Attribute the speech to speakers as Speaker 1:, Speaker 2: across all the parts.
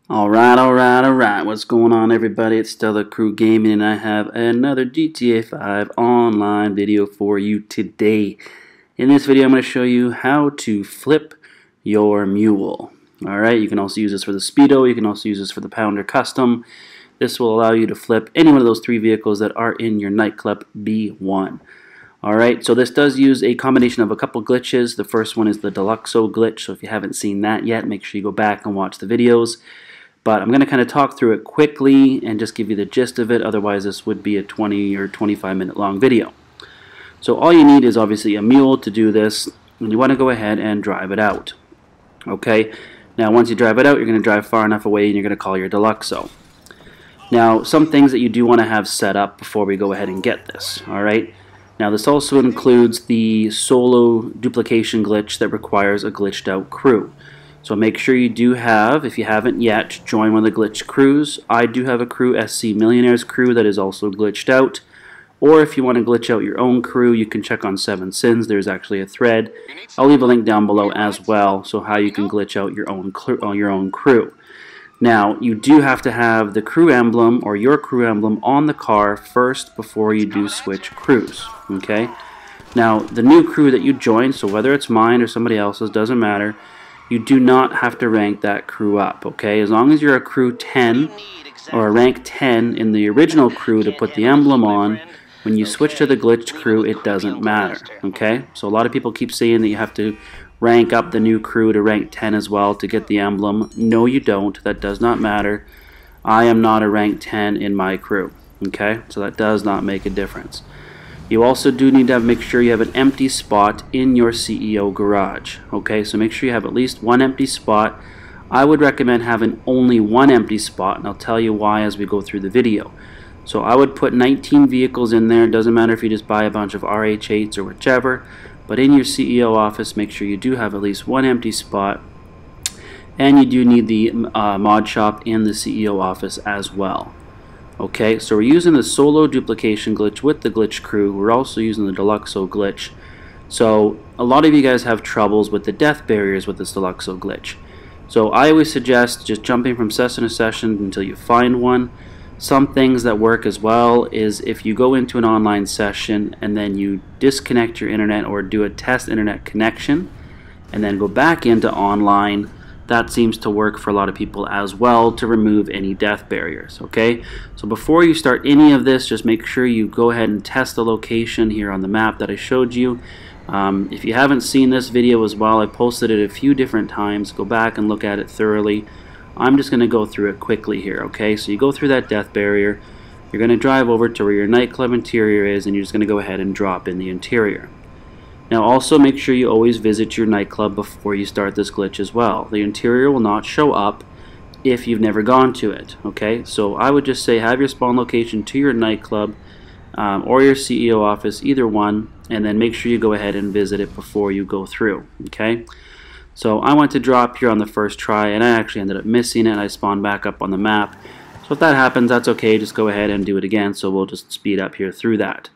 Speaker 1: Alright, what's going on everybody? It's StellaCrew Gaming and I have another GTA 5 online video for you today. In this video I'm going to show you how to flip your mule. Alright, you can also use this for the SPEEDO, you can also use this for the Pounder Custom. This will allow you to flip any one of those three vehicles that are in your nightclub B1. Alright, so this does use a combination of a couple glitches. The first one is the Deluxo glitch, so if you haven't seen that yet, make sure you go back and watch the videos. But I'm going to kind of talk through it quickly and just give you the gist of it, otherwise this would be a 20 or 25 minute long video. So all you need is obviously a mule to do this, and you want to go ahead and drive it out. Okay, now once you drive it out, you're going to drive far enough away and you're going to call your Deluxo. Now some things that you do want to have set up before we go ahead and get this. Alright, now this also includes the solo duplication glitch that requires a glitched out crew. So make sure you do have, if you haven't yet, join one of the glitched crews. I do have a crew, SC Millionaires Crew, that is also glitched out. Or if you want to glitch out your own crew, you can check on 7 Sins. There's actually a thread. I'll leave a link down below as well, so how you can glitch out your own crew. Now, you do have to have the crew emblem or your crew emblem on the car first before you do switch crews. Okay? Now, the new crew that you join, so whether it's mine or somebody else's, doesn't matter. You do not have to rank that crew up, okay? As long as you're a crew 10 or a rank 10 in the original crew to put the emblem on, when you switch to the glitched crew, it doesn't matter, okay? So a lot of people keep saying that you have to rank up the new crew to rank 10 as well to get the emblem. No, you don't. That does not matter. I am not a rank 10 in my crew, okay? So that does not make a difference. You also do need to make sure you have an empty spot in your CEO garage. Okay, so make sure you have at least one empty spot. I would recommend having only one empty spot, and I'll tell you why as we go through the video. So I would put 19 vehicles in there. It doesn't matter if you just buy a bunch of RH8s or whichever, but in your CEO office, make sure you do have at least one empty spot. And you do need the mod shop in the CEO office as well. Okay, so we're using the solo duplication glitch with the glitch crew. We're also using the Deluxo glitch. So a lot of you guys have troubles with the death barriers with this Deluxo glitch. So I always suggest just jumping from session to session until you find one. Some things that work as well is if you go into an online session and then you disconnect your internet or do a test internet connection and then go back into online. That seems to work for a lot of people as well to remove any death barriers. Okay, so before you start any of this, just make sure you go ahead and test the location here on the map that I showed you. If you haven't seen this video as well, I posted it a few different times. Go back and look at it thoroughly. I'm just going to go through it quickly here. Okay, so you go through that death barrier. You're going to drive over to where your nightclub interior is, and you're just going to go ahead and drop in the interior. Now also make sure you always visit your nightclub before you start this glitch as well. The interior will not show up if you've never gone to it. Okay, so I would just say have your spawn location to your nightclub or your CEO office, either one, and then make sure you go ahead and visit it before you go through. Okay, so I went to drop here on the first try and I actually ended up missing it and I spawned back up on the map. So if that happens, that's okay, just go ahead and do it again, so we'll just speed up here through that.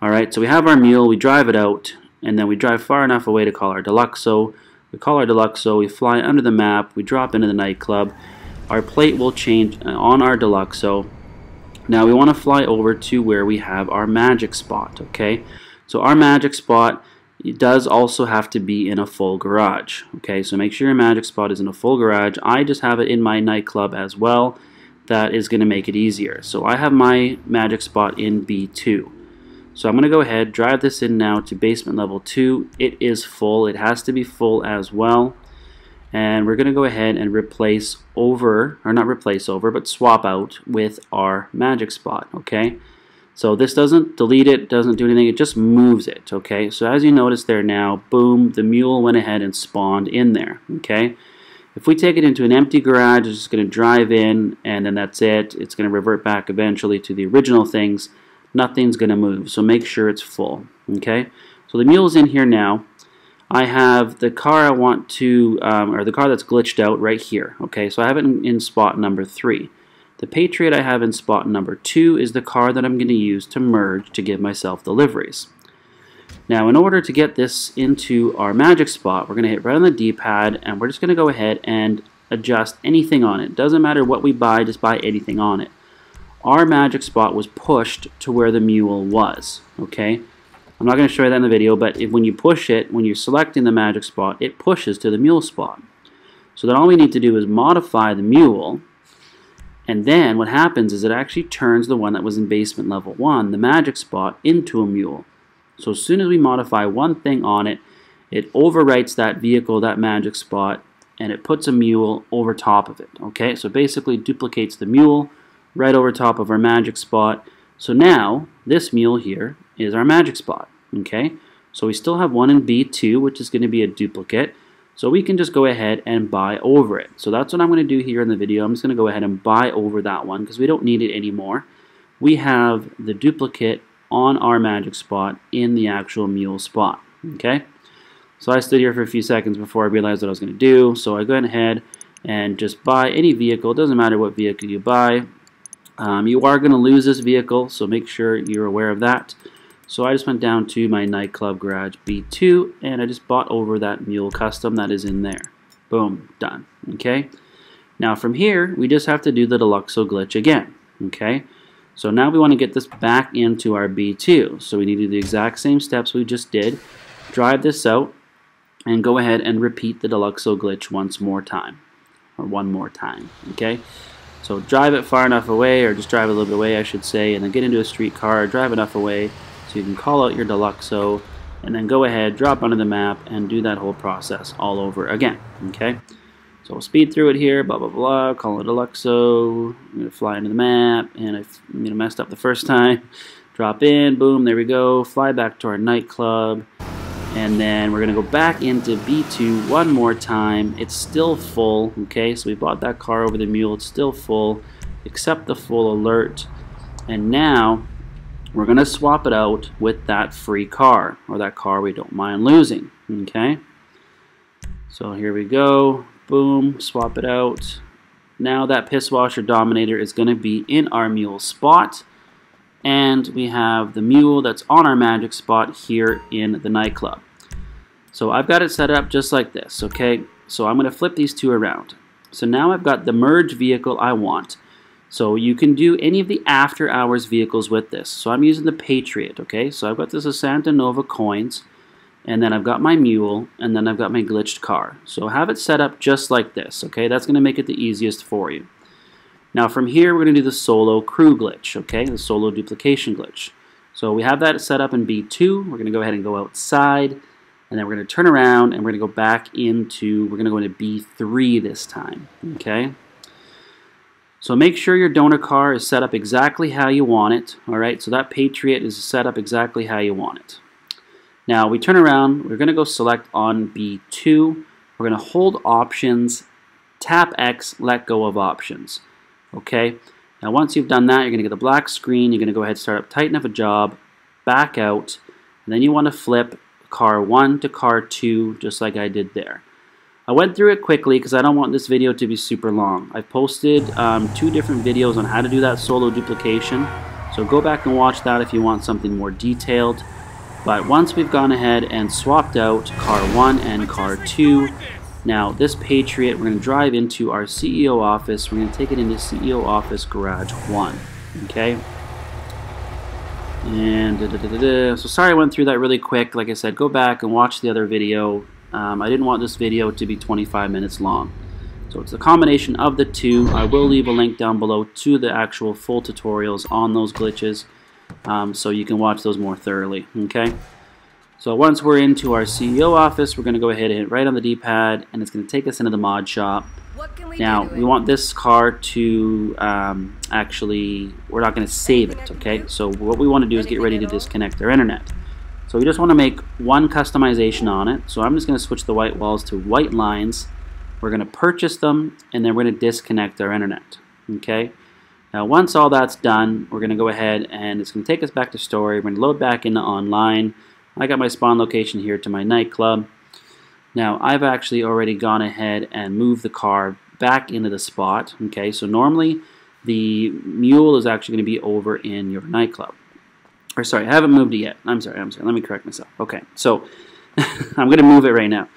Speaker 1: Alright, so we have our mule, we drive it out, and then we drive far enough away to call our Deluxo. We call our Deluxo, we fly under the map, we drop into the nightclub. Our plate will change on our Deluxo. Now we want to fly over to where we have our magic spot, okay? So our magic spot, it does also have to be in a full garage, okay? So make sure your magic spot is in a full garage. I just have it in my nightclub as well. That is going to make it easier. So I have my magic spot in B2. So I'm going to go ahead, drive this in now to basement level 2. It is full. It has to be full as well. And we're going to go ahead and replace over, or not replace over, but swap out with our magic spot, okay? So this doesn't delete it, doesn't do anything, it just moves it, okay? So as you notice there now, boom, the mule went ahead and spawned in there, okay? If we take it into an empty garage, it's just going to drive in, and then that's it. It's going to revert back eventually to the original things. Nothing's going to move, so make sure it's full. Okay, so the mule's in here now. I have the car I want to, or the car that's glitched out right here. Okay, so I have it in spot number 3. The Patriot I have in spot number 2 is the car that I'm going to use to merge to give myself the liveries. Now, in order to get this into our magic spot, we're going to hit right on the D-pad, and we're just going to go ahead and adjust anything on it. Doesn't matter what we buy, just buy anything on it. Our magic spot was pushed to where the mule was, okay? I'm not going to show you that in the video, but when you push it, when you're selecting the magic spot, it pushes to the mule spot. So then all we need to do is modify the mule, and then what happens is it actually turns the one that was in basement level 1, the magic spot, into a mule. So as soon as we modify one thing on it, it overwrites that vehicle, that magic spot, and it puts a mule over top of it. Okay, so basically duplicates the mule right over top of our magic spot. So now this mule here is our magic spot. Okay, so we still have one in B2, which is going to be a duplicate. So we can just go ahead and buy over it. So that's what I'm going to do here in the video. I'm just going to go ahead and buy over that one because we don't need it anymore. We have the duplicate on our magic spot in the actual mule spot. Okay, so I stood here for a few seconds before I realized what I was going to do. So I go ahead and just buy any vehicle. It doesn't matter what vehicle you buy. You are going to lose this vehicle, so make sure you're aware of that. So I just went down to my nightclub garage B2 and I just bought over that mule custom that is in there. Boom, done. Okay. Now from here we just have to do the Deluxo glitch again. Okay. So now we want to get this back into our B2. So we need to do the exact same steps we just did. Drive this out and go ahead and repeat the Deluxo glitch once more time. Or one more time. Okay. So drive it far enough away, or just drive a little bit away I should say, and then get into a streetcar, drive enough away so you can call out your Deluxo, and then go ahead, drop onto the map, and do that whole process all over again. Okay, so we'll speed through it here, blah blah blah, call it Deluxo, I'm going to fly into the map, and I messed up the first time, drop in, boom, there we go, fly back to our nightclub, and then we're going to go back into B2 one more time. It's still full, okay, so we bought that car over the mule, it's still full, accept the full alert, and now we're going to swap it out with that free car, or that car we don't mind losing. Okay, so here we go, boom, swap it out. Now that piss washer dominator is going to be in our mule spot, and we have the mule that's on our magic spot here in the nightclub. So I've got it set up just like this. Okay, so I'm going to flip these two around. So now I've got the merge vehicle I want. So you can do any of the after hours vehicles with this. So I'm using the Patriot, okay? So I've got this Santa Nova coins, and then I've got my mule, and then I've got my glitched car. So have it set up just like this, okay? That's going to make it the easiest for you. Now from here we're going to do the solo crew glitch, okay? The solo duplication glitch. So we have that set up in B2. We're going to go ahead and go outside, and then we're going to turn around, and we're going to go back into, we're going to go into B3 this time, okay? So make sure your donor car is set up exactly how you want it. Alright, so that Patriot is set up exactly how you want it. Now we turn around, we're going to go select on B2. We're going to hold options, tap X, let go of options. Okay, now once you've done that, you're going to get the black screen. You're going to go ahead and start up Tighten Up a Job, back out, and then you want to flip car 1 to car 2 just like I did there. I went through it quickly because I don't want this video to be super long. I've posted 2 different videos on how to do that solo duplication, so go back and watch that if you want something more detailed. But once we've gone ahead and swapped out car 1 and car 2, now this Patriot, we're going to drive into our CEO office. We're going to take it into CEO office garage 1. Okay? And so sorry I went through that really quick. Like I said, go back and watch the other video. I didn't want this video to be 25 minutes long. So it's a combination of the two. I will leave a link down below to the actual full tutorials on those glitches, so you can watch those more thoroughly. Okay. So once we're into our CEO office, we're going to go ahead and hit right on the D-pad, and it's going to take us into the mod shop. Now we want this car to actually, we're not going to save it. Okay. So what we want to do is get ready to disconnect our internet. So we just want to make one customization on it. So I'm just going to switch the white walls to white lines. We're going to purchase them, and then we're going to disconnect our internet. Okay. Now once all that's done, we're going to go ahead and it's going to take us back to story. We're going to load back into online. I got my spawn location here to my nightclub. Now I've actually already gone ahead and moved the car back into the spot. Okay. So normally the mule is actually going to be over in your nightclub. Or sorry, I haven't moved it yet. I'm sorry. Let me correct myself. Okay, so I'm going to move it right now.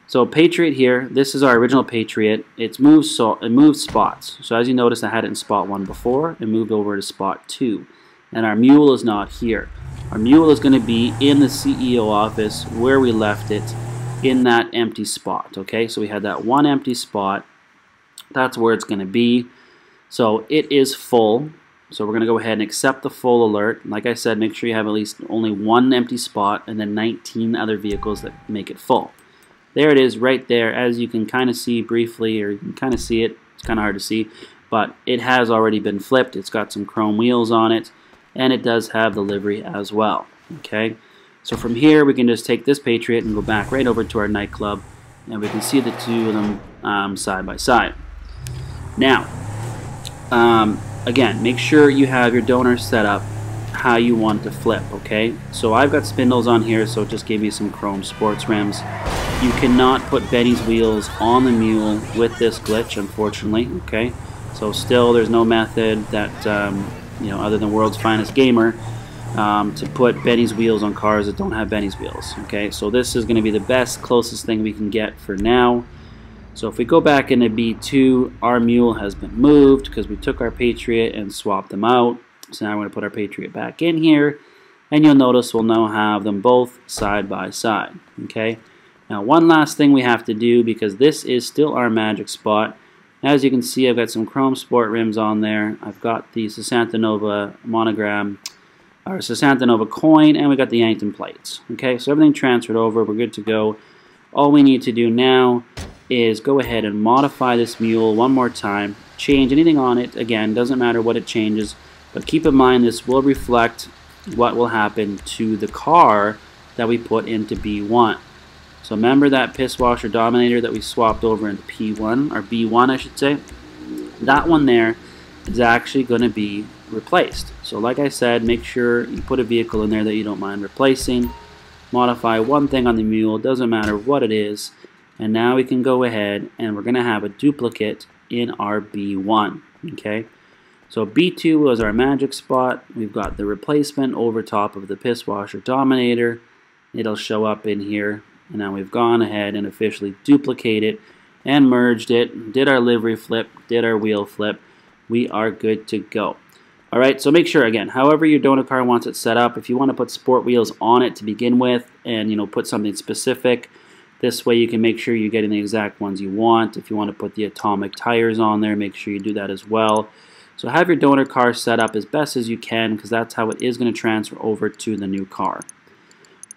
Speaker 1: So Patriot here, this is our original Patriot. It moved spots. So as you notice, I had it in spot 1 before. It moved over to spot 2. And our Mule is not here. Our Mule is going to be in the CEO office where we left it, in that empty spot. Okay, so we had that one empty spot. That's where it's going to be. So it is full. So we're going to go ahead and accept the full alert. Like I said, make sure you have at least only one empty spot and then 19 other vehicles that make it full. There it is right there, as you can kind of see briefly, or you can kind of see it. It's kind of hard to see, but it has already been flipped. It's got some chrome wheels on it, and it does have the livery as well. Okay, so from here we can just take this Patriot and go back right over to our nightclub, and we can see the two of them side by side. Now, again, make sure you have your donor set up how you want to flip. Okay, so I've got spindles on here, so it just gave me some chrome sports rims. You cannot put Benny's wheels on the Mule with this glitch, unfortunately. Okay, so still there's no method that you know, other than World's Finest Gamer, to put Benny's wheels on cars that don't have Benny's wheels. Okay, so this is going to be the best, closest thing we can get for now. So if we go back into B2, our Mule has been moved because we took our Patriot and swapped them out. So now we're going to put our Patriot back in here, and you'll notice we'll now have them both side by side. Okay. Now one last thing we have to do, because this is still our magic spot. As you can see, I've got some chrome sport rims on there. I've got the Santa Nova monogram, or Santa Nova coin, and we got the Yankton plates. Okay, so everything transferred over. We're good to go. All we need to do now is go ahead and modify this Mule one more time. Change anything on it. Again, doesn't matter what it changes, but keep in mind this will reflect what will happen to the car that we put into B1. So remember that piss washer dominator that we swapped over into P1, or B1 I should say. That one there is actually going to be replaced. So like I said, make sure you put a vehicle in there that you don't mind replacing. Modify one thing on the Mule, doesn't matter what it is. And now we can go ahead and we're going to have a duplicate in our B1. Okay, so B2 was our magic spot. We've got the replacement over top of the piss washer dominator. It'll show up in here. And now we've gone ahead and officially duplicated and merged it, did our livery flip, did our wheel flip. We are good to go. Alright, so make sure, again, however your donor car wants it set up, if you want to put sport wheels on it to begin with and, you know, put something specific, this way you can make sure you're getting the exact ones you want. If you want to put the atomic tires on there, make sure you do that as well. So have your donor car set up as best as you can, because that's how it is going to transfer over to the new car.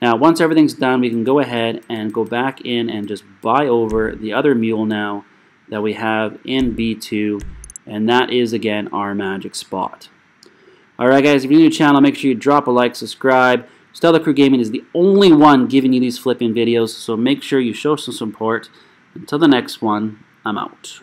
Speaker 1: Now, once everything's done, we can go ahead and go back in and just buy over the other Mule now that we have in B2, and that is, again, our magic spot. Alright guys, if you're new to the channel, make sure you drop a like, subscribe. StellaCrew Gaming is the only one giving you these flipping videos, so make sure you show some support. Until the next one, I'm out.